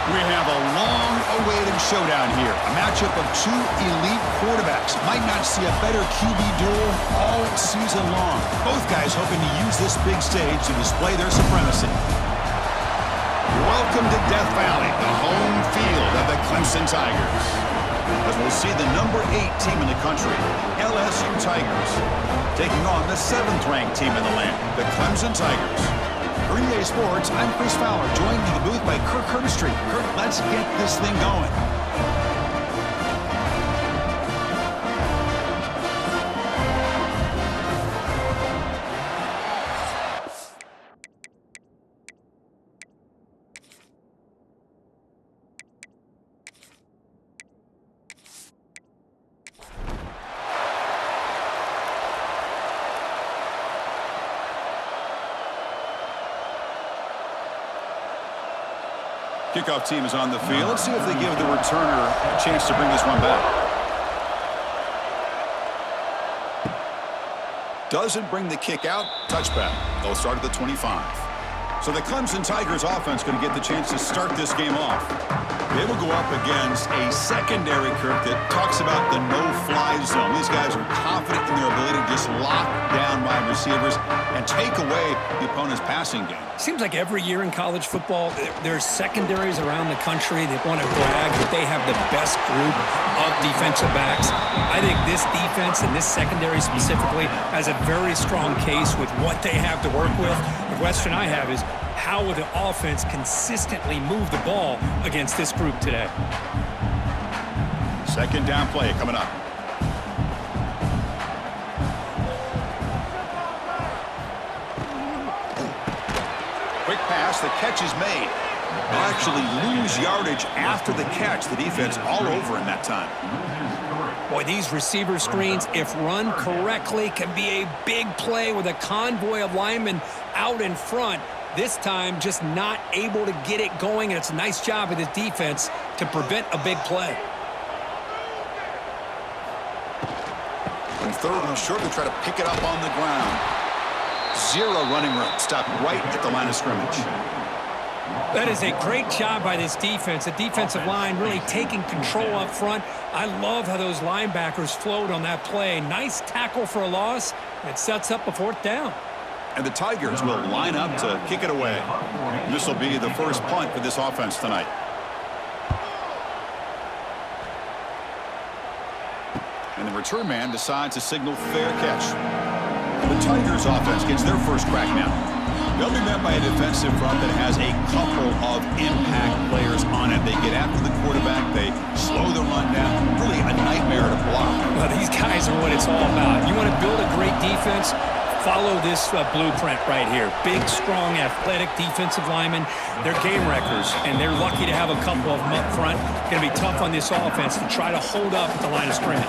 We have a long-awaited showdown here. A matchup of two elite quarterbacks. Might not see a better QB duel all season long. Both guys hoping to use this big stage to display their supremacy. Welcome to Death Valley, the home field of the Clemson Tigers. As we'll see the number 8 team in the country, LSU Tigers, taking on the 7th-ranked team in the land, the Clemson Tigers. Green Bay Sports, I'm Chris Fowler, joined in the booth by Kirk Hurtstreet. Kirk, let's get this thing going. Kickoff team is on the field. Let's see if they give the returner a chance to bring this one back. Doesn't bring the kick out. Touchback. They'll start at the 25. So the Clemson Tigers offense going to get the chance to start this game off. They will go up against a secondary, Kirk, that talks about the no-fly zone. These guys are confident in their ability to just lock down wide receivers and take away the opponent's passing game. Seems like every year in college football, there's secondaries around the country that want to brag that they have the best group of defensive backs. I think this defense and this secondary specifically has a very strong case with what they have to work with. The question I have is, how will the offense consistently move the ball against this group today? Second down play coming up. Quick pass, the catch is made. They'll actually lose yardage after the catch. The defense all over in that time. Boy, these receiver screens, if run correctly, can be a big play with a convoy of linemen out in front. This time, just not able to get it going, and it's a nice job of this defense to prevent a big play. On third and short, they try to pick it up on the ground. Zero running room. Stopped right at the line of scrimmage. That is a great job by this defense. The defensive line really taking control up front. I love how those linebackers flowed on that play. Nice tackle for a loss. It sets up a 4th down. And the Tigers will line up to kick it away. This will be the first punt for this offense tonight. And the return man decides to signal fair catch. The Tigers offense gets their first crack now. They'll be met by a defensive front that has a couple of impact players on it. They get after the quarterback. They slow the run down. Really a nightmare to block. Well, these guys are what it's all about. You want to build a great defense? Follow this blueprint right here. Big, strong, athletic defensive linemen. They're game wreckers, and they're lucky to have a couple of them up front. Going to be tough on this offense to try to hold up at the line of scrimmage.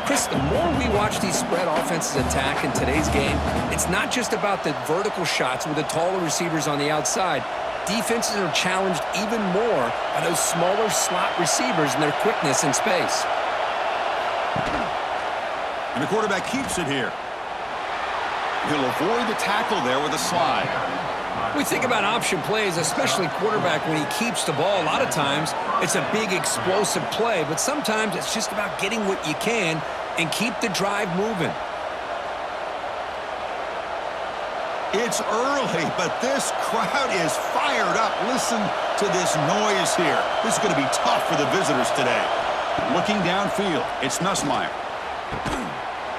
Chris, the more we watch these spread offenses attack in today's game, it's not just about the vertical shots with the taller receivers on the outside. Defenses are challenged even more by those smaller slot receivers and their quickness in space. And the quarterback keeps it here. He'll avoid the tackle there with a slide. We think about option plays, especially quarterback when he keeps the ball. A lot of times, it's a big explosive play, but sometimes it's just about getting what you can and keep the drive moving. It's early, but this crowd is fired up. Listen to this noise here. This is going to be tough for the visitors today. Looking downfield, it's Nussmeier.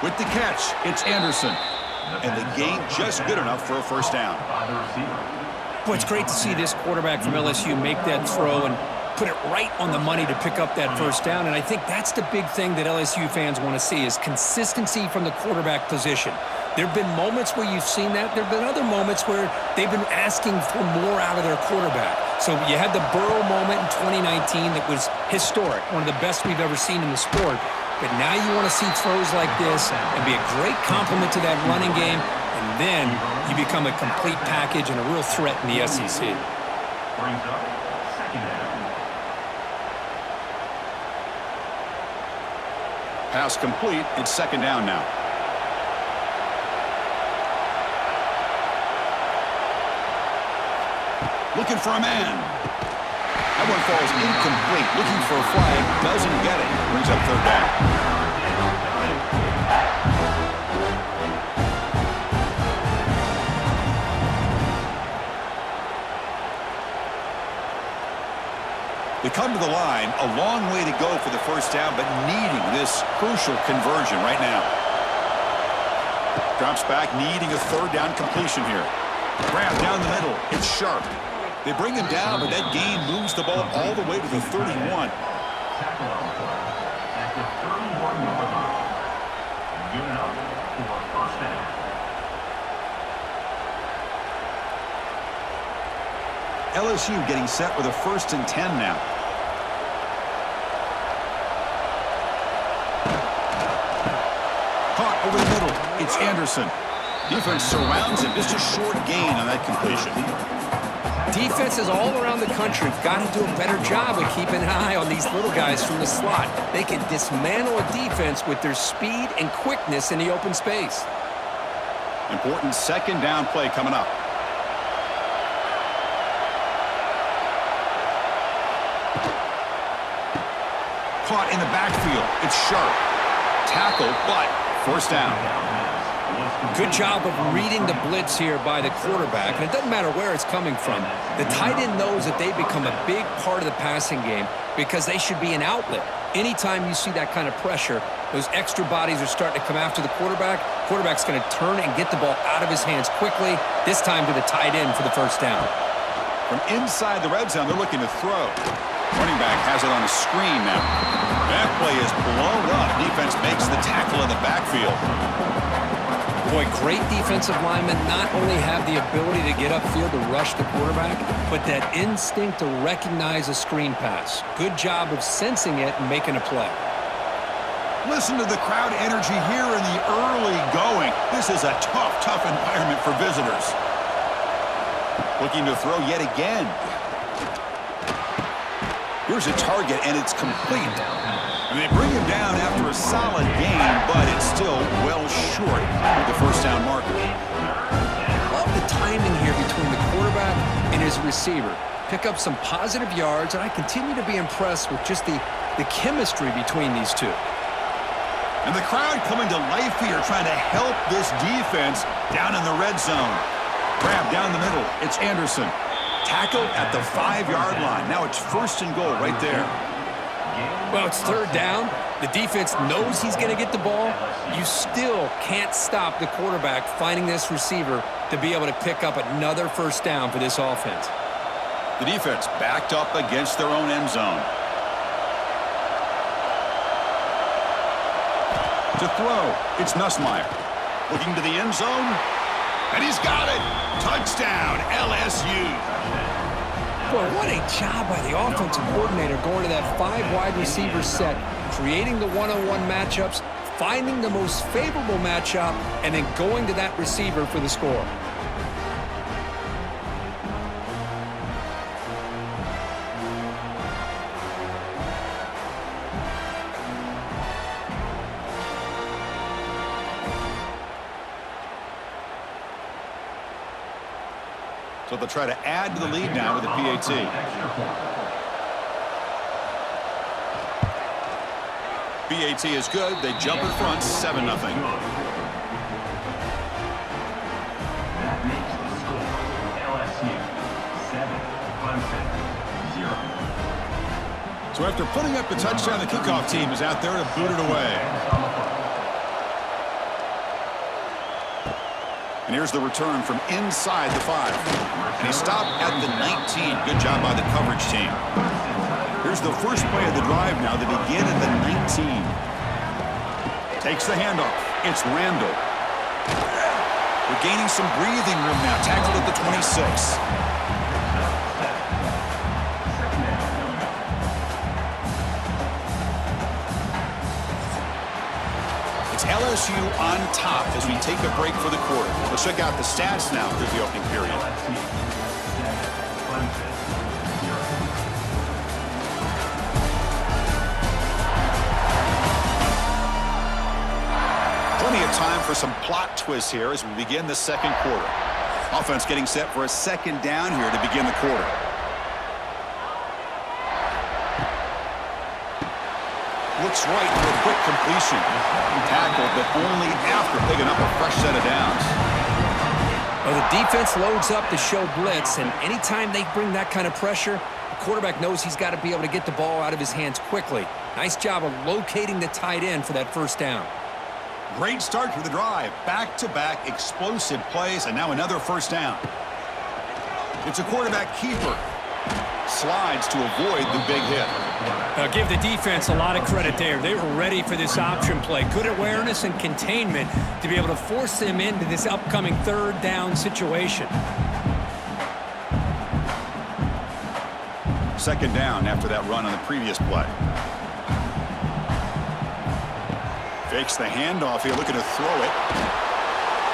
With the catch, it's Anderson. And the game just good enough for a first down. Boy, it's great to see this quarterback from LSU make that throw and put it right on the money to pick up that first down. And I think that's the big thing that LSU fans want to see is consistency from the quarterback position. There have been moments where you've seen that. There have been other moments where they've been asking for more out of their quarterback. So you had the Burrow moment in 2019 that was historic, one of the best we've ever seen in the sport. But now you want to see throws like this and be a great complement to that running game, and then you become a complete package and a real threat in the SEC. Pass complete. It's second down now. Looking for a man. That one falls incomplete. Looking for a flag. Doesn't get it. Brings up third down. They come to the line, a long way to go for the first down, but needing this crucial conversion right now. Drops back, needing a third down completion here. Grab down the middle. It's sharp. They bring him down, but that gain moves the ball all the way to the 31. LSU getting set with a 1st and 10 now. Caught over the middle. It's Anderson. Defense surrounds him. Just a short gain on that completion. Defenses all around the country have got to do a better job of keeping an eye on these little guys from the slot. They can dismantle a defense with their speed and quickness in the open space. Important 2nd down play coming up. Caught in the backfield. It's sharp. Tackle, but first down. Good job of reading the blitz here by the quarterback, and it doesn't matter where it's coming from. The tight end knows that they become a big part of the passing game because they should be an outlet. Anytime you see that kind of pressure, those extra bodies are starting to come after the quarterback. Quarterback's going to turn and get the ball out of his hands quickly, this time to the tight end for the first down. From inside the red zone, they're looking to throw. Running back has it on a screen now. That play is blown up. Defense makes the tackle in the backfield. Boy, great defensive linemen not only have the ability to get upfield to rush the quarterback, but that instinct to recognize a screen pass. Good job of sensing it and making a play. Listen to the crowd energy here in the early going. This is a tough environment for visitors. Looking to throw yet again. Here's a target, and it's complete. And they bring him down after a solid gain, but it's still well short of the first down marker. Love the timing here between the quarterback and his receiver. Pick up some positive yards, and I continue to be impressed with just the chemistry between these two. And the crowd coming to life here, trying to help this defense down in the red zone. Grab down the middle. It's Anderson. Tackled at the 5-yard line. Now it's 1st and goal right there. Well, it's third down. The defense knows he's going to get the ball. You still can't stop the quarterback finding this receiver to be able to pick up another first down for this offense. The defense backed up against their own end zone. To throw, it's Nussmeier. Looking to the end zone, and he's got it. Touchdown, LSU. Boy, what a job by the offensive coordinator going to that 5 wide receiver set, creating the one-on-one matchups, finding the most favorable matchup, and then going to that receiver for the score. So they'll try to add to the lead now with the PAT. PAT is good. They jump in front, 7-0. That makes the score LSU 7, Clemson 0. So after putting up the touchdown, the kickoff team is out there to boot it away. And here's the return from inside the 5. And he stopped at the 19. Good job by the coverage team. Here's the first play of the drive now. They begin at the 19. Takes the handoff. It's Randall. They're gaining some breathing room now. Tackled at the 26. LSU on top as we take a break for the quarter. Let's check out the stats now through the opening period. Plenty of time for some plot twists here as we begin the second quarter. Offense getting set for a 2nd down here to begin the quarter. looks right for a quick completion. Tackled, but only after picking up a fresh set of downs. Well, the defense loads up to show blitz, and anytime they bring that kind of pressure, the quarterback knows he's got to be able to get the ball out of his hands quickly. Nice job of locating the tight end for that first down. Great start to the drive. Back-to-back explosive plays, and now another first down. It's a quarterback keeper. Slides to avoid the big hit. Give the defense a lot of credit there. They were ready for this option play. Good awareness and containment to be able to force them into this upcoming third down situation. Second down after that run on the previous play. Fakes the handoff here, looking to throw it.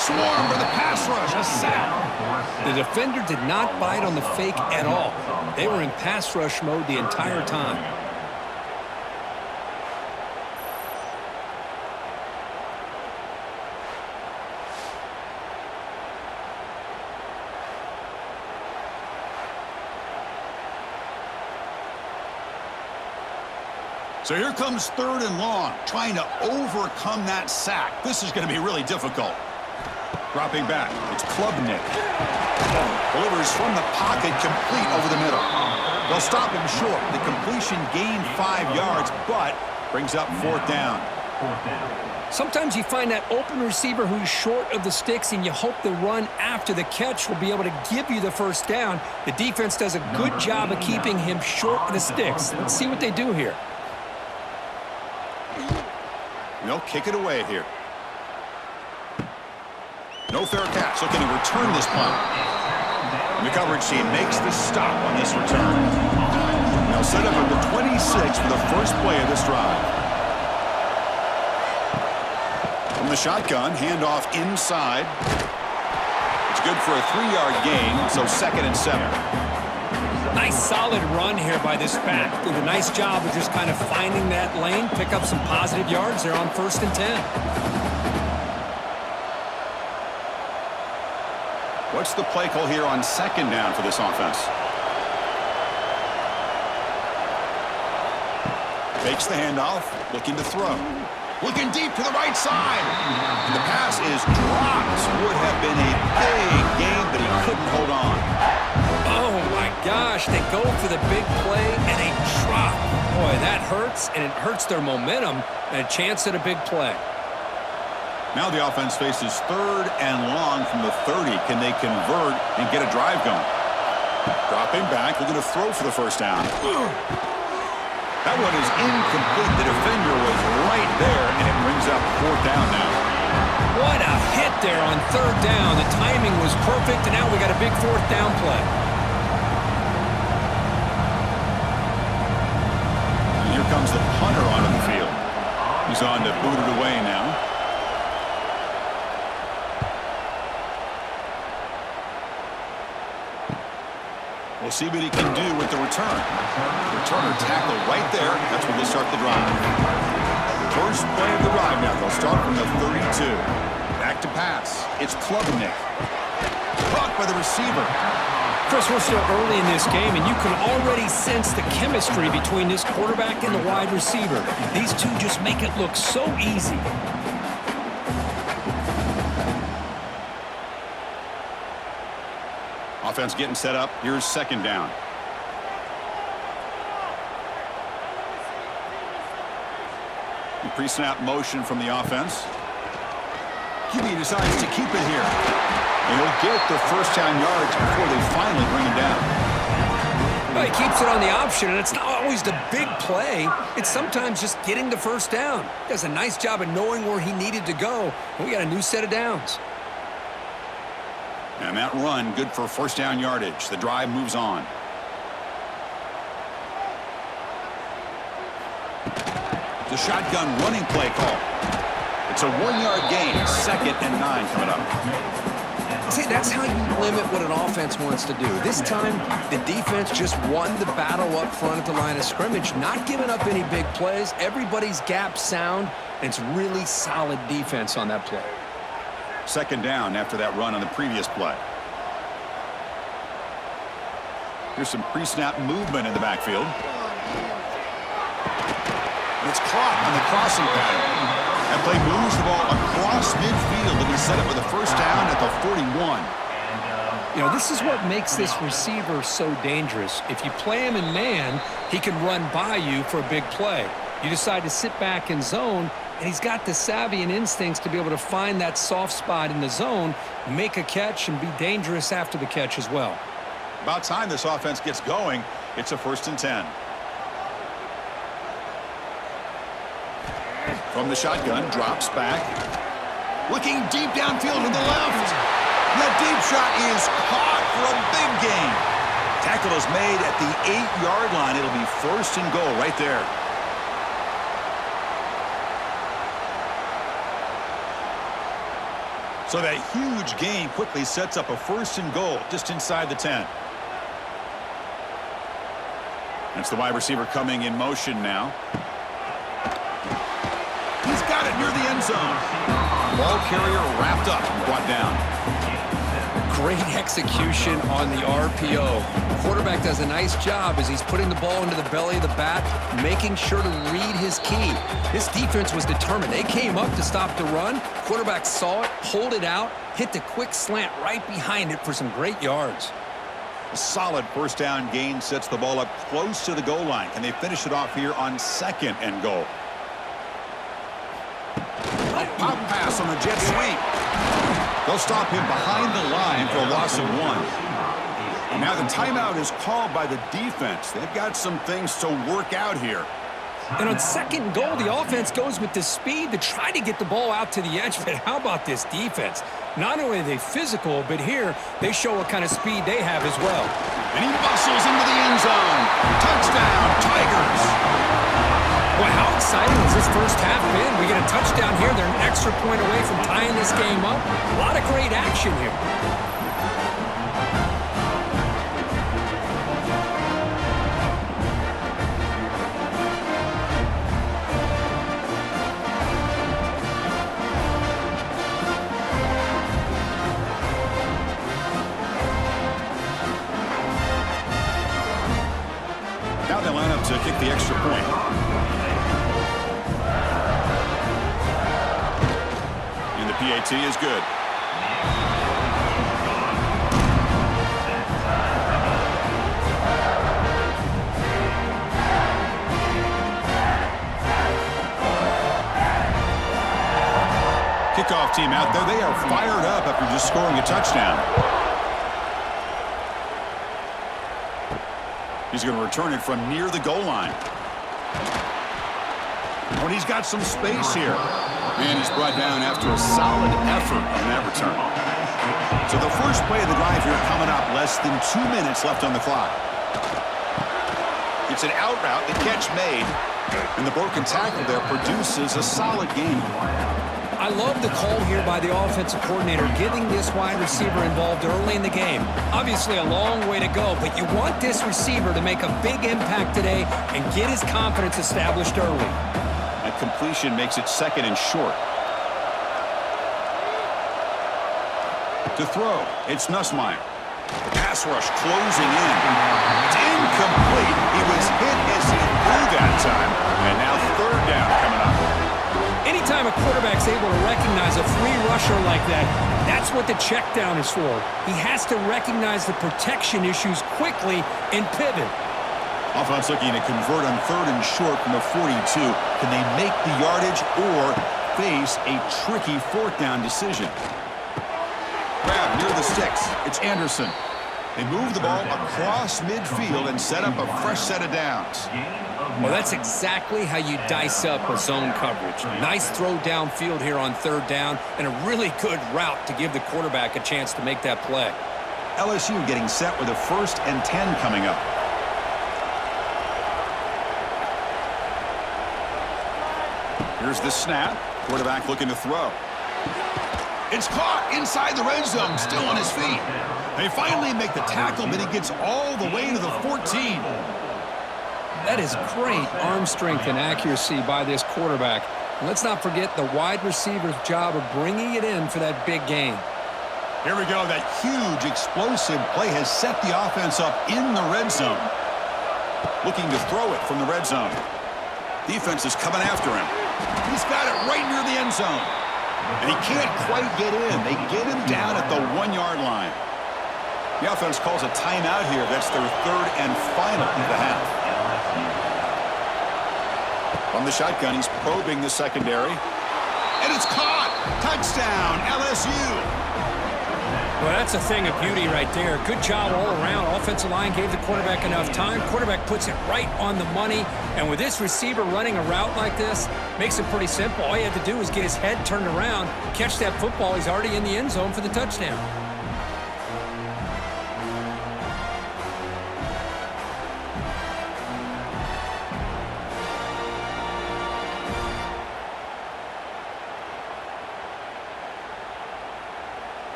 Swarm for the pass rush, a sack. The defender did not bite on the fake at all. They were in pass rush mode the entire time. So here comes third and long, trying to overcome that sack. This is going to be really difficult. Dropping back, it's Klubnik. Delivers from the pocket, complete over the middle. They'll stop him short. The completion gained 5 yards, but brings up fourth down. Sometimes you find that open receiver who's short of the sticks, and you hope the run after the catch will be able to give you the first down. The defense does a good job of keeping him short of the sticks. Let's see what they do here. They'll kick it away here. No fair catch, looking to return this punt. And the coverage team makes the stop on this return. They'll set up at the 26 for the first play of this drive. From the shotgun, handoff inside. It's good for a 3-yard gain, so 2nd and 7. Nice solid run here by this back. Did a nice job of just kind of finding that lane, pick up some positive yards there on 1st and 10. What's the play call here on 2nd down for this offense? Fakes the handoff, looking to throw. Looking deep to the right side. And the pass is dropped. Would have been a big gain, but he couldn't hold on. Oh, my gosh. They go for the big play, and they drop. Boy, that hurts, and it hurts their momentum and a chance at a big play. Now the offense faces 3rd and long from the 30. Can they convert and get a drive going? Dropping back, looking to throw for the first down. That one is incomplete. The defender was right there, and it brings up 4th down now. What a hit there on 3rd down. The timing was perfect, and now we got a big 4th down play. And here comes the punter onto the field. He's on to boot it away now. We'll see what he can do with the return. Returner tackle right there. That's where they start the drive. First play of the drive now. They'll start from the 32. Back to pass. It's Klubnik. Caught by the receiver. Chris, we're still early in this game, and you can already sense the chemistry between this quarterback and the wide receiver. These two just make it look so easy. Offense getting set up. Here's 2nd down. The pre-snap motion from the offense. QB decides to keep it here. And he'll get the first down yards before they finally bring him down. Well, he keeps it on the option, and it's not always the big play. It's sometimes just getting the first down. Does a nice job of knowing where he needed to go. And we got a new set of downs. And that run, good for first down yardage. The drive moves on. The shotgun running play call. It's a 1-yard gain. 2nd and 9 coming up. See, that's how you limit what an offense wants to do. This time, the defense just won the battle up front at the line of scrimmage, not giving up any big plays. Everybody's gap sound, and it's really solid defense on that play. 2nd down after that run on the previous play. Here's some pre-snap movement in the backfield. It's caught on the crossing pattern. That play moves the ball across midfield to be set up with a first down at the 41. You know, this is what makes this receiver so dangerous. If you play him in man, he can run by you for a big play. You decide to sit back in zone, and he's got the savvy and instincts to be able to find that soft spot in the zone, make a catch, and be dangerous after the catch as well. About time this offense gets going. It's a 1st and 10. From the shotgun, drops back. Looking deep downfield to the left. That deep shot is caught for a big gain. Tackle is made at the 8-yard line. It'll be 1st and goal right there. So that huge gain quickly sets up a 1st and goal just inside the 10. That's the wide receiver coming in motion now. He's got it near the end zone. Ball carrier wrapped up and brought down. Great execution on the RPO. Quarterback does a nice job as he's putting the ball into the belly of the back, making sure to read his key. This defense was determined. They came up to stop the run. Quarterback saw it, pulled it out, hit the quick slant right behind it for some great yards. A solid 1st down gain sets the ball up close to the goal line. Can they finish it off here on 2nd and goal? A pop pass on the jet sweep. They'll stop him behind the line for a loss of 1. And now the timeout is called by the defense. They've got some things to work out here. And on 2nd and goal, the offense goes with the speed to try to get the ball out to the edge. But how about this defense? Not only are they physical, but here they show what kind of speed they have as well. And he bustles into the end zone. Touchdown, Tigers. Boy, how exciting has this first half been? We get a touchdown here. They're an extra point away from tying this game up. A lot of great action here. Now they line up to kick the extra point. PAT is good. Kickoff team out there. They are fired up after just scoring a touchdown. He's going to return it from near the goal line. Oh, and he's got some space here. And he's brought down after a solid effort on that return. So the first play of the drive here coming up, less than 2 minutes left on the clock. It's an out route, the catch made, and the broken tackle there produces a solid gain. I love the call here by the offensive coordinator, getting this wide receiver involved early in the game. Obviously a long way to go, but you want this receiver to make a big impact today and get his confidence established early. That completion makes it 2nd and short. To throw, it's Nussmeier. Pass rush closing in. It's incomplete. He was hit as he threw that time. And now 3rd down coming up. Anytime a quarterback's able to recognize a free rusher like that, that's what the check down is for. He has to recognize the protection issues quickly and pivot. Offense looking to convert on 3rd and short from the 42. Can they make the yardage or face a tricky 4th down decision? Grab near the sticks. It's Anderson. They move the ball across midfield and set up a fresh set of downs. Well, that's exactly how you dice up a zone coverage. Nice throw downfield here on 3rd down and a really good route to give the quarterback a chance to make that play. LSU getting set with a 1st and 10 coming up. Here's the snap. Quarterback looking to throw. It's caught inside the red zone, still on his feet. They finally make the tackle, but he gets all the way to the 14. That is great arm strength and accuracy by this quarterback. And let's not forget the wide receiver's job of bringing it in for that big gain. Here we go. That huge explosive play has set the offense up in the red zone. Looking to throw it from the red zone. Defense is coming after him. He's got it right near the end zone. And he can't quite get in. They get him down at the 1-yard line. The offense calls a timeout here. That's their third and final of the half. From the shotgun, he's probing the secondary. And it's caught. Touchdown, LSU. Well, that's a thing of beauty right there. Good job all around. Offensive line gave the quarterback enough time. Quarterback puts it right on the money. And with this receiver running a route like this, makes it pretty simple. All you have to do is get his head turned around, catch that football. He's already in the end zone for the touchdown.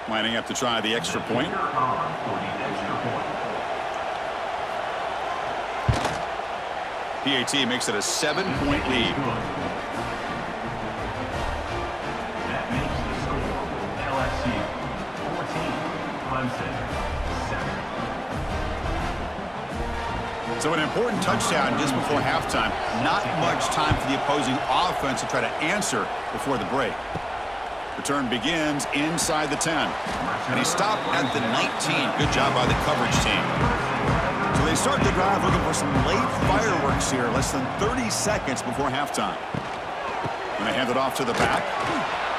Lining up to try the extra point. PAT makes it a 7-point lead. That makes the score LSU 14, Clemson 7. So an important touchdown just before halftime. Not much time for the opposing offense to try to answer before the break. Return begins inside the 10. And he stopped at the 19. Good job by the coverage team. So they start the drive looking for some late fireworks here. Less than 30 seconds before halftime. When they hand it off to the back,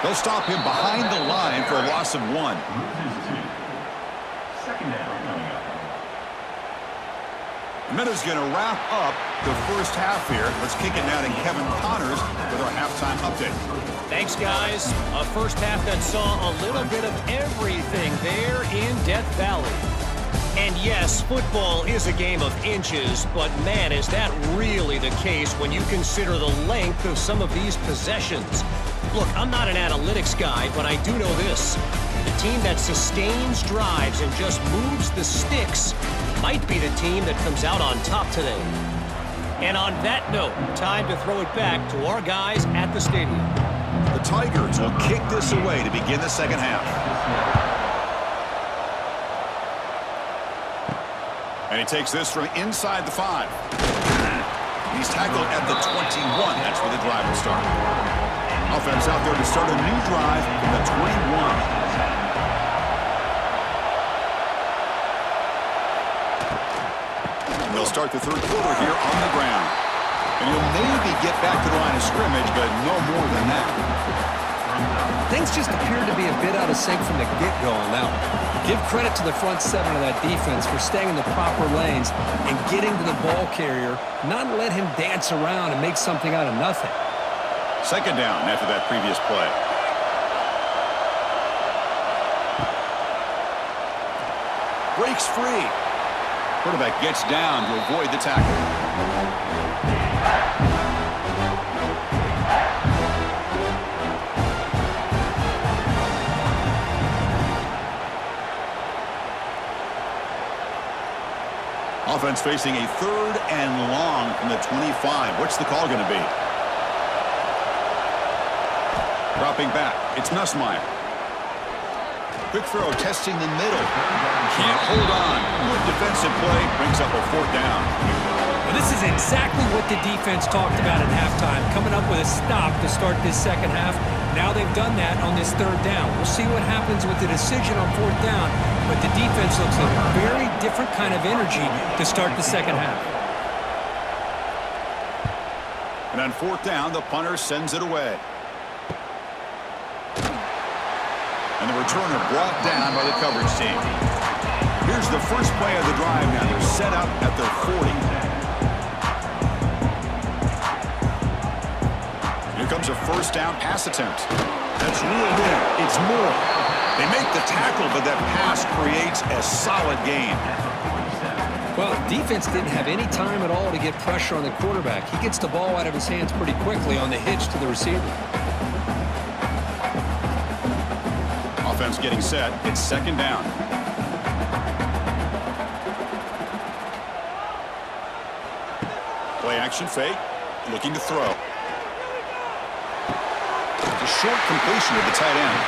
they'll stop him behind the line for a loss of 1. Second down coming up. Minuta's going to wrap up the first half here. Let's kick it now to Kevin Connors with our halftime update. Thanks, guys. A first half that saw a little bit of everything there in Death Valley. And yes, football is a game of inches, but man, is that really the case when you consider the length of some of these possessions. Look, I'm not an analytics guy, but I do know this. The team that sustains drives and just moves the sticks might be the team that comes out on top today. And on that note, time to throw it back to our guys at the stadium. The Tigers will kick this away to begin the second half. And he takes this from inside the 5. He's tackled at the 21. That's where the drive will start. Offense out there to start a new drive from the 21. They'll start the third quarter here on the ground. And he'll maybe get back to the line of scrimmage, but no more than that. Things just appear to be a bit out of sync from the get-go on that one. Give credit to the front 7 of that defense for staying in the proper lanes and getting to the ball carrier, not let him dance around and make something out of nothing. Second down after that previous play. Breaks free. Quarterback gets down to avoid the tackle. Offense facing a third and long from the 25. What's the call going to be? Dropping back. It's Nussmeier. Quick throw, testing the middle. Can't hold on. Good defensive play. Brings up a fourth down. Well, this is exactly what the defense talked about at halftime, coming up with a stop to start this second half. Now they've done that on this third down. We'll see what happens with the decision on fourth down, but the defense looks like a very different kind of energy to start the second half. And on fourth down, the punter sends it away. And the returner brought down by the coverage team. Here's the first play of the drive now. They're set up at their 40. Here comes a first down pass attempt. That's reeled in. It's more. They make the tackle, but that pass creates a solid gain. Well, defense didn't have any time at all to get pressure on the quarterback. He gets the ball out of his hands pretty quickly on the hitch to the receiver. Offense getting set. It's second down. Play action fake. Looking to throw. It's a short completion to the tight end.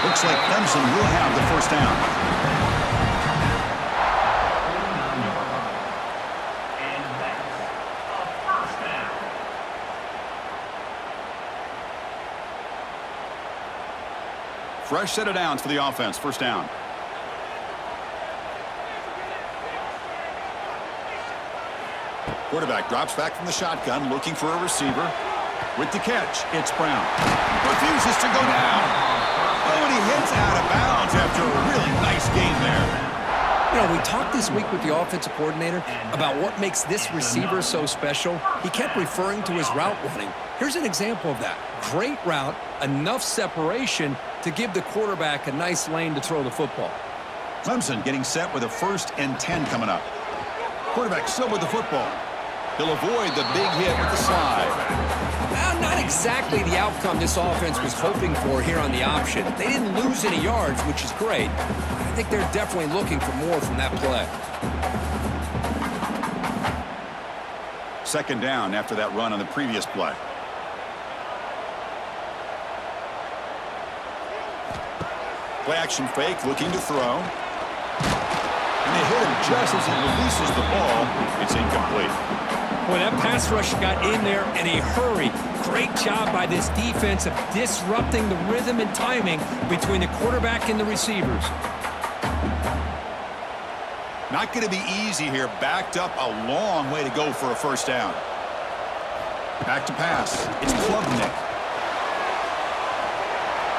Looks like Clemson will have the first down. Fresh set of downs for the offense. First down. Quarterback drops back from the shotgun, looking for a receiver. With the catch, it's Brown. Refuses to go down. Oh, and he hits out of bounds after a really nice game there. You know, we talked this week with the offensive coordinator about what makes this receiver so special. He kept referring to his route running. Here's an example of that. Great route, enough separation to give the quarterback a nice lane to throw the football. Clemson getting set with a 1st and 10 coming up. Quarterback still with the football. He'll avoid the big hit with the slide. Well, not exactly the outcome this offense was hoping for here on the option. They didn't lose any yards, which is great. I think they're definitely looking for more from that play. 2nd down after that run on the previous play. Play action fake, looking to throw. And they hit him just as he releases the ball. It's incomplete. Boy, that pass rush got in there in a hurry. Great job by this defense of disrupting the rhythm and timing between the quarterback and the receivers. Not going to be easy here. Backed up a long way to go for a 1st down. Back to pass. It's Klubnik.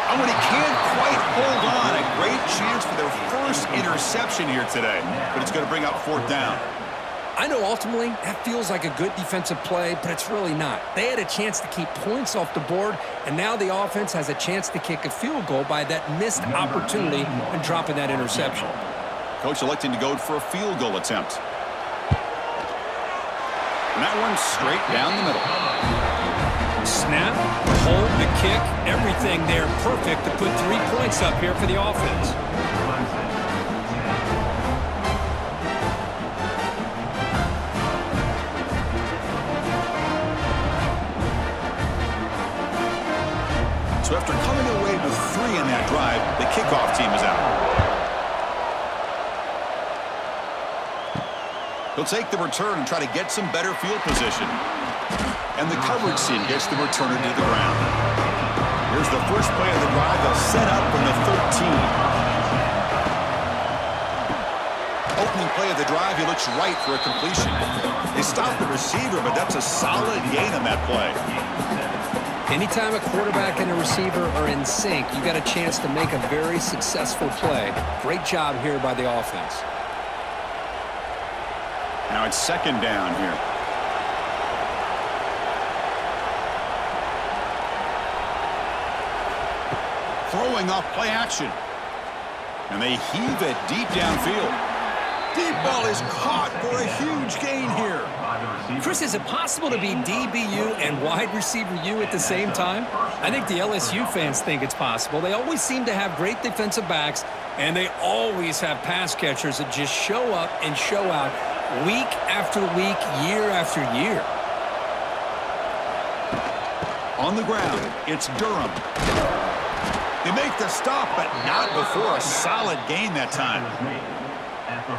Oh, and he can't quite hold on. A great chance for their first interception here today. But it's going to bring up 4th down. I know ultimately that feels like a good defensive play, but it's really not. They had a chance to keep points off the board, and now the offense has a chance to kick a field goal by that missed opportunity and dropping that interception. Coach electing to go for a field goal attempt. And that one straight down the middle. Snap, hold, the kick, everything there perfect to put 3 points up here for the offense. So after coming away with 3 in that drive, the kickoff team is out. He'll take the return and try to get some better field position. And the coverage team gets the returner to the ground. Here's the first play of the drive. They'll set up from the 13. Opening play of the drive, he looks right for a completion. They stop the receiver, but that's a solid gain on that play. Anytime a quarterback and a receiver are in sync, you got a chance to make a very successful play. Great job here by the offense. Now it's 2nd down here. Throwing off play action. And they heave it deep downfield. Deep ball is caught for a huge gain here. Chris, is it possible to be DBU and wide receiver U at the same time? I think the LSU fans think it's possible. They always seem to have great defensive backs, and they always have pass catchers that just show up and show out week after week, year after year. On the ground, it's Durham. They make the stop, but not before a solid gain that time.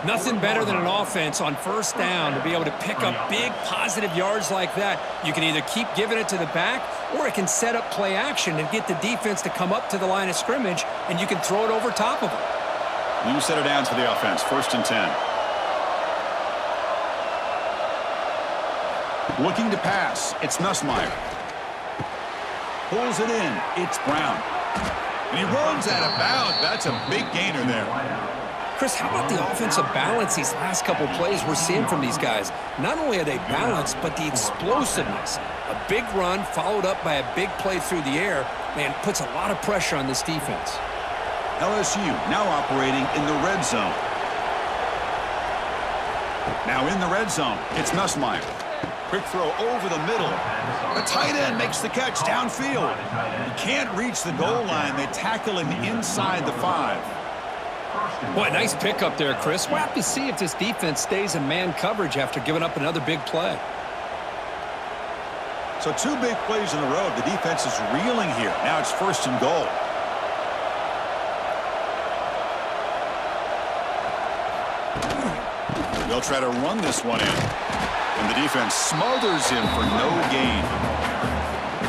Nothing better than an offense on 1st down to be able to pick up big positive yards like that. You can either keep giving it to the back, or it can set up play action and get the defense to come up to the line of scrimmage, and you can throw it over top of them. New set of downs for the offense. 1st and 10. Looking to pass. It's Nussmeier. Pulls it in. It's Brown. And he runs out of bounds. That's a big gainer there. Chris, how about the offensive balance these last couple plays we're seeing from these guys? Not only are they balanced, but the explosiveness. A big run followed up by a big play through the air, man, puts a lot of pressure on this defense. LSU now operating in the red zone. Now in the red zone, it's Nussmeier. Quick throw over the middle. The tight end makes the catch downfield. He can't reach the goal line. They tackle him inside the 5. Boy, nice pickup there, Chris. We'll have to see if this defense stays in man coverage after giving up another big play. So 2 big plays in a row. The defense is reeling here. Now it's 1st and goal. They'll try to run this one in. And the defense smothers him for no gain.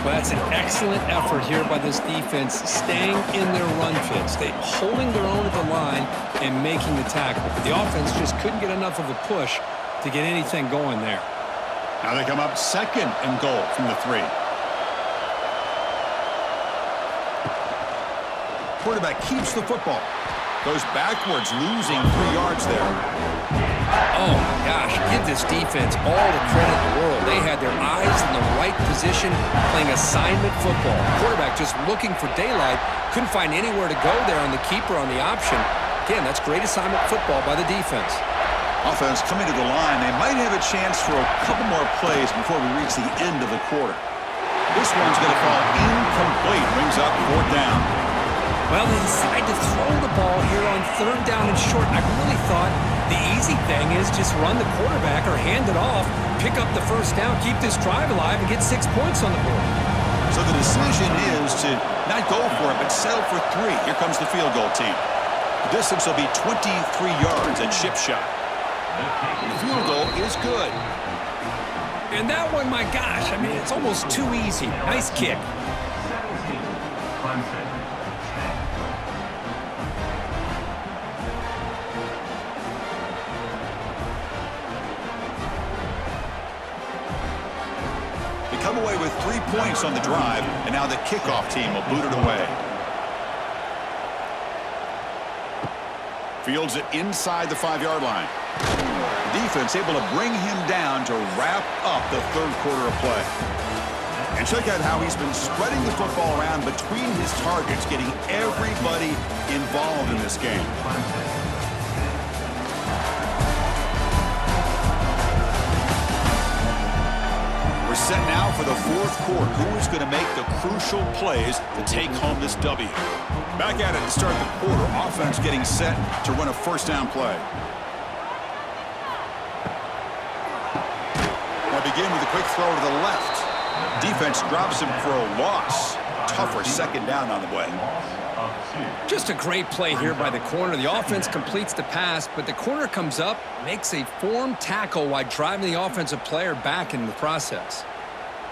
Well, that's an excellent effort here by this defense, staying in their run fits. They holding their own at the line and making the tackle. The offense just couldn't get enough of a push to get anything going there. Now they come up 2nd and goal from the 3. Quarterback keeps the football. Goes backwards, losing 3 yards there. Oh, my gosh, give this defense all the credit in the world. They had their eyes in the right position, playing assignment football. Quarterback just looking for daylight, couldn't find anywhere to go there on the keeper on the option. Again, that's great assignment football by the defense. Offense coming to the line. They might have a chance for a couple more plays before we reach the end of the quarter. This one's going to fall incomplete. Brings up 4th down. Well, they decide to throw the ball here on 3rd down and short. I really thought the easy thing is just run the quarterback or hand it off, pick up the 1st down, keep this drive alive, and get 6 points on the board. So the decision is to not go for it, but settle for 3. Here comes the field goal team. The distance will be 23 yards at chip shot. The field goal is good. And that one, my gosh, I mean, it's almost too easy. Nice kick. 17, Clemson. Come away with 3 points on the drive, and now the kickoff team will boot it away. Fields it inside the 5-yard line. The defense able to bring him down to wrap up the 3rd quarter of play. And check out how he's been spreading the football around between his targets, getting everybody involved in this game. We're set now for the 4th quarter. Who is going to make the crucial plays to take home this W? Back at it to start the quarter. Offense getting set to run a 1st down play. We'll begin with a quick throw to the left. Defense drops him for a loss. Tougher 2nd down on the way. Just a great play here by the corner. The offense completes the pass, but the corner comes up, makes a form tackle while driving the offensive player back in the process.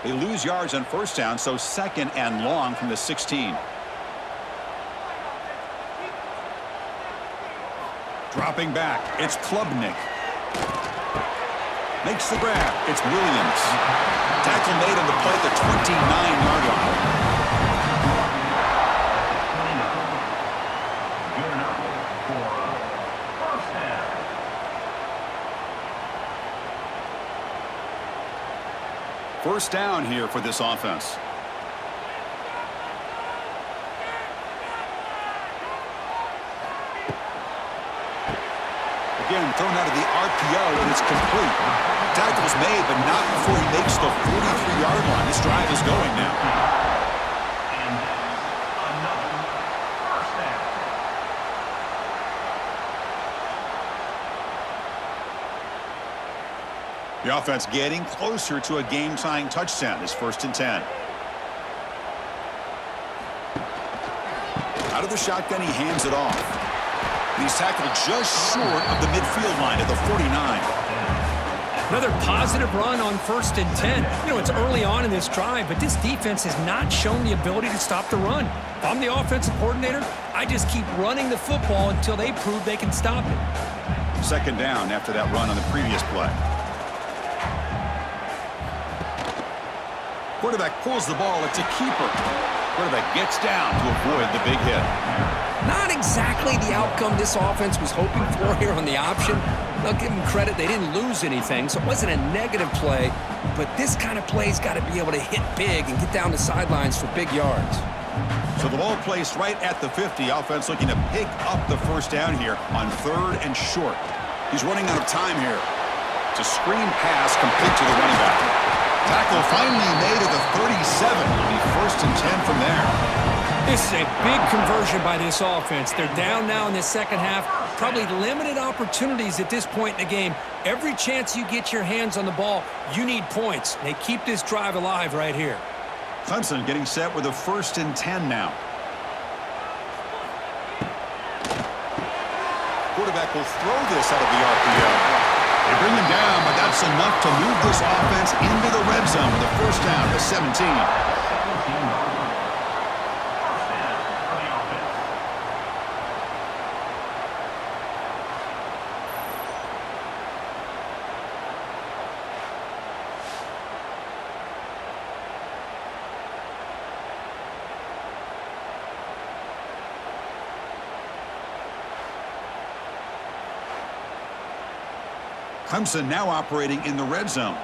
They lose yards on 1st down, so 2nd and long from the 16. Dropping back, it's Klubnik. Makes the grab, it's Williams. Tackle made on the play at the 29-yard line. First down here for this offense. Again, thrown out of the RPO, and it's complete. Tackle's made, but not before he makes the 43-yard line. This drive is going now. And another 1st down. The offense getting closer to a game-tying touchdown. It's 1st and 10. Out of the shotgun, he hands it off. He's tackled just short of the midfield line at the 49. Another positive run on 1st and 10. You know, it's early on in this drive, but this defense has not shown the ability to stop the run. If I'm the offensive coordinator, I just keep running the football until they prove they can stop it. 2nd down after that run on the previous play. Quarterback pulls the ball. It's a keeper. Quarterback gets down to avoid the big hit. Not exactly the outcome this offense was hoping for here on the option. I'll give them credit. They didn't lose anything, so it wasn't a negative play. But this kind of play's got to be able to hit big and get down the sidelines for big yards. So the ball placed right at the 50. Offense looking to pick up the 1st down here on 3rd and short. He's running out of time here. It's a screen pass complete to the running back. Tackle finally made at the 37. It'll be 1st and 10 from there. This is a big conversion by this offense. They're down now in the 2nd half. Probably limited opportunities at this point in the game. Every chance you get your hands on the ball, you need points. They keep this drive alive right here. Clemson getting set with a 1st and 10 now. Quarterback will throw this out of the RPO. They bring him down, but that's enough to move this offense into the red zone with a first down to 17. Clemson now operating in the red zone.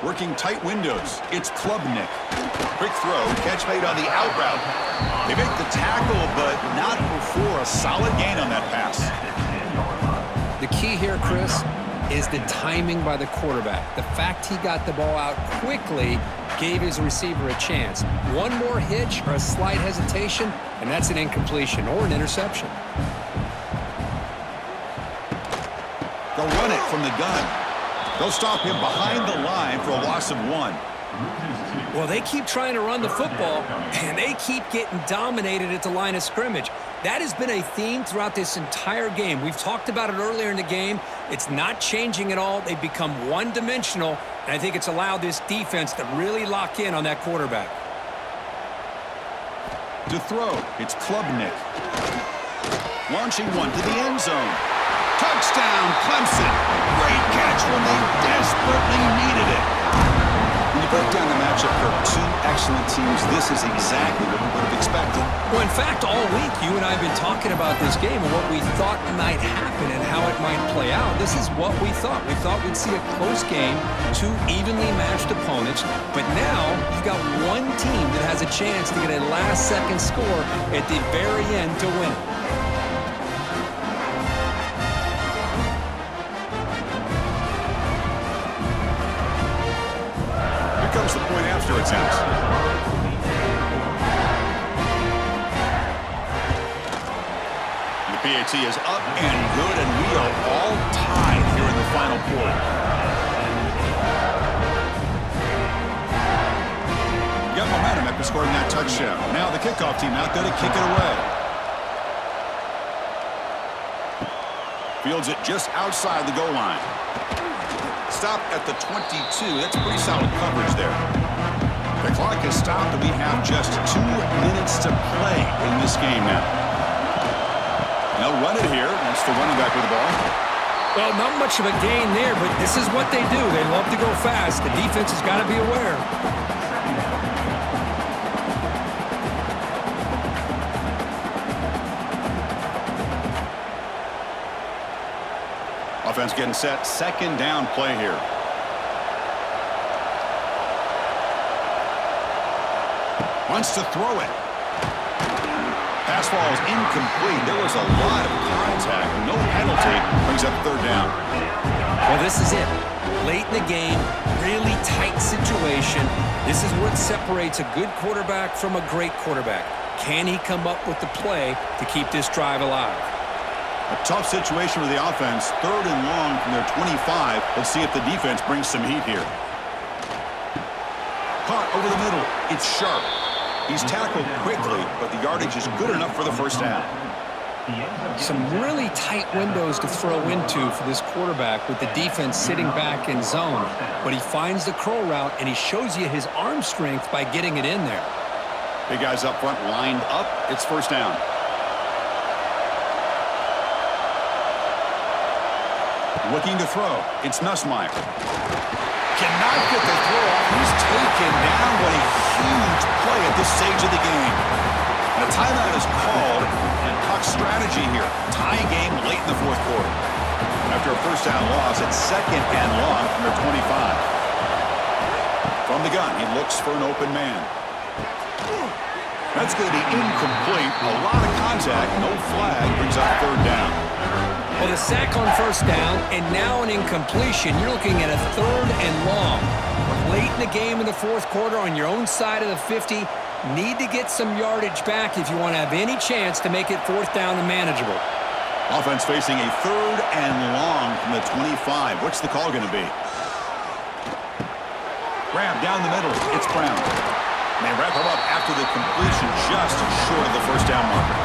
Working tight windows. It's Klubnik. Quick throw. Catch made on the out route. They make the tackle, but not before a solid gain on that pass. The key here, Chris, is the timing by the quarterback. The fact he got the ball out quickly gave his receiver a chance. One more hitch or a slight hesitation, and that's an incompletion or an interception. They'll run it from the gun. They'll stop him behind the line for a loss of 1. Well, they keep trying to run the football, and they keep getting dominated at the line of scrimmage. That has been a theme throughout this entire game. We've talked about it earlier in the game. It's not changing at all. They've become one-dimensional, and I think it's allowed this defense to really lock in on that quarterback. To throw, it's Klubnik. Launching one to the end zone. Touchdown, Clemson. Great catch when they desperately needed it. When you break down the matchup for two excellent teams, this is exactly what we would have expected. Well, in fact, all week, you and I have been talking about this game and what we thought might happen and how it might play out. This is what we thought. We thought we'd see a close game, two evenly matched opponents, but now you've got one team that has a chance to get a last-second score at the very end to win it. Comes the point after attempt. The PAT is up and good, and we are all tied here in the final quarter. Got momentum after scoring that touchdown. Now the kickoff team out there to kick it away. Fields it just outside the goal line. Stop at the 22. That's pretty solid coverage there. The clock is stopped, and we have just 2 minutes to play in this game now. They'll run it here. That's the running back with the ball. Well, not much of a gain there, but this is what they do. They love to go fast. The defense has got to be aware. Offense getting set. Second down play here. Wants to throw it. Pass falls incomplete. There was a lot of contact. No penalty. Brings up third down. Well, this is it. Late in the game, really tight situation. This is what separates a good quarterback from a great quarterback. Can he come up with the play to keep this drive alive? A tough situation for the offense. Third and long from their 25. Let's see if the defense brings some heat here. Caught over the middle. It's Sharp. He's tackled quickly, but the yardage is good enough for the first down. Some really tight windows to throw into for this quarterback with the defense sitting back in zone. But he finds the curl route, and he shows you his arm strength by getting it in there. Big guys up front lined up. It's first down. Looking to throw. It's Nussmeier. Cannot get the throw off. He's taken down. What a huge play at this stage of the game. And a timeout is called. And Puck's strategy here. Tie game late in the fourth quarter. After a first down loss, it's second and long from their 25. From the gun, he looks for an open man. That's going to be incomplete. A lot of contact. No flag. Brings up third down. Well, the sack on first down, and now an incompletion. You're looking at a third and long. Late in the game in the fourth quarter on your own side of the 50, need to get some yardage back if you want to have any chance to make it fourth down and manageable. Offense facing a third and long from the 25. What's the call going to be? Grab down the middle. It's Brown. And they wrap him up after the completion just short of the first down marker.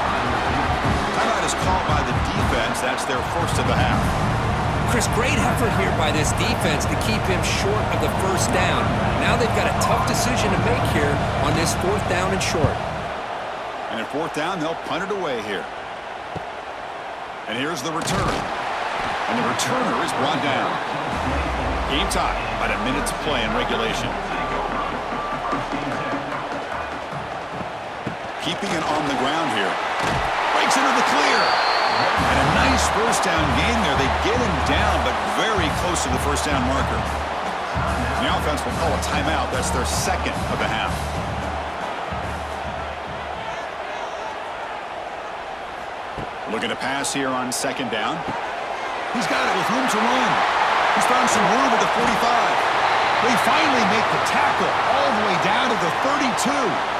is called by the defense. That's their first of the half. Chris, great effort here by this defense to keep him short of the first down. Now they've got a tough decision to make here on this 4th down and short. And at 4th down, they'll punt it away here. And here's the return. And the returner is brought down. Game time, about a minute to play in regulation. Keeping it on the ground here. Breaks into the clear. And a nice first down gain there. They get him down, but very close to the first down marker. The offense will call a timeout. That's their second of the half. Looking to pass here on 2nd down. He's got it with room to run. He's found some room at the 45. They finally make the tackle all the way down to the 32.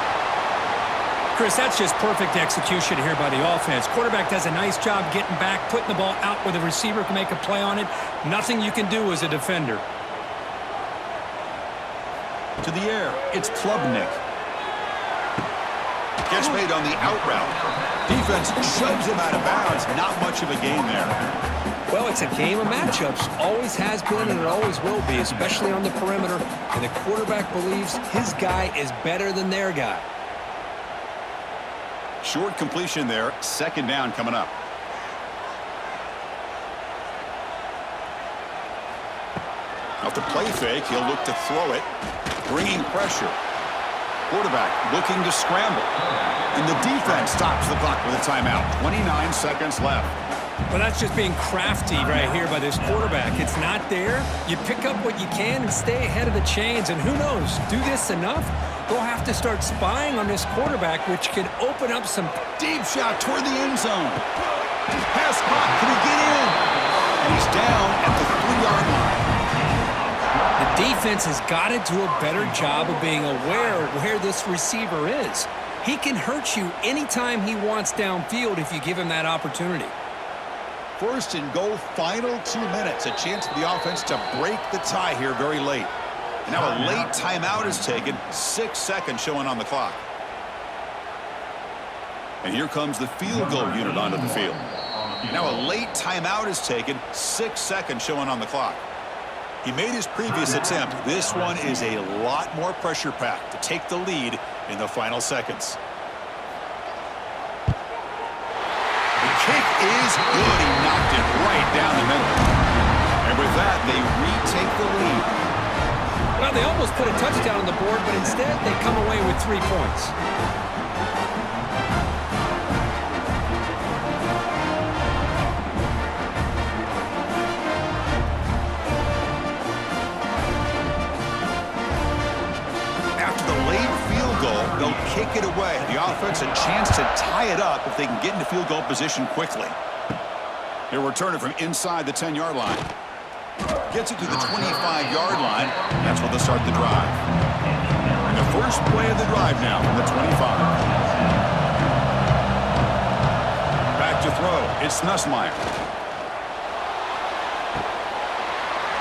Chris, that's just perfect execution here by the offense. Quarterback does a nice job getting back, putting the ball out where the receiver can make a play on it. Nothing you can do as a defender. To the air, it's Klubnik. Gets made on the out route. Defense shoves him out of bounds. Not much of a gain there. Well, it's a game of matchups. Always has been and it always will be, especially on the perimeter. And the quarterback believes his guy is better than their guy. Short completion there. 2nd down coming up. Off the play fake, he'll look to throw it. Bringing pressure. Quarterback looking to scramble. And the defense stops the clock with a timeout. 29 seconds left. Well, that's just being crafty right here by this quarterback. It's not there. You pick up what you can and stay ahead of the chains. And who knows, do this enough, they'll have to start spying on this quarterback, which could open up some Deep shot toward the end zone. Pass caught. Can he get in? And he's down at the 3-yard line. The defense has got to do a better job of being aware of where this receiver is. He can hurt you anytime he wants downfield if you give him that opportunity. 1st and goal, final 2 minutes. A chance for the offense to break the tie here very late. And now a late timeout is taken. 6 seconds showing on the clock. And here comes the field goal unit onto the field. Now a late timeout is taken. 6 seconds showing on the clock. He made his previous attempt. This one is a lot more pressure-packed to take the lead in the final seconds. The kick is good. He knocked it right down the middle. And with that, they retake the lead. Well, they almost put a touchdown on the board, but instead they come away with 3 points. They'll kick it away. The offense a chance to tie it up if they can get into field goal position quickly. They'll return it from inside the 10-yard line. Gets it to the 25-yard line. That's where they'll start the drive. And the first play of the drive now from the 25. Back to throw. It's Nussmeier.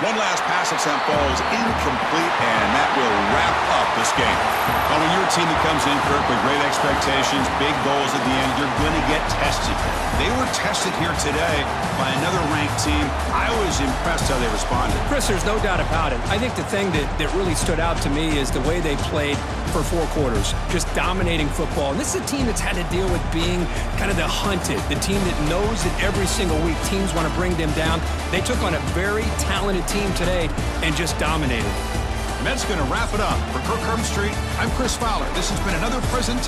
One last pass attempt falls incomplete, and that will wrap up this game. Well, when you're a team that comes in, Kirk, with great expectations, big goals at the end, you're going to get tested. They were tested here today by another ranked team. I was impressed how they responded. Chris, there's no doubt about it. I think the thing that really stood out to me is the way they played for 4 quarters, just dominating football. And this is a team that's had to deal with being kind of the hunted, the team that knows that every single week teams want to bring them down. They took on a very talented team today and just dominated. And that's going to wrap it up. For Kirk Herbstreit, I'm Chris Fowler. This has been another presentation.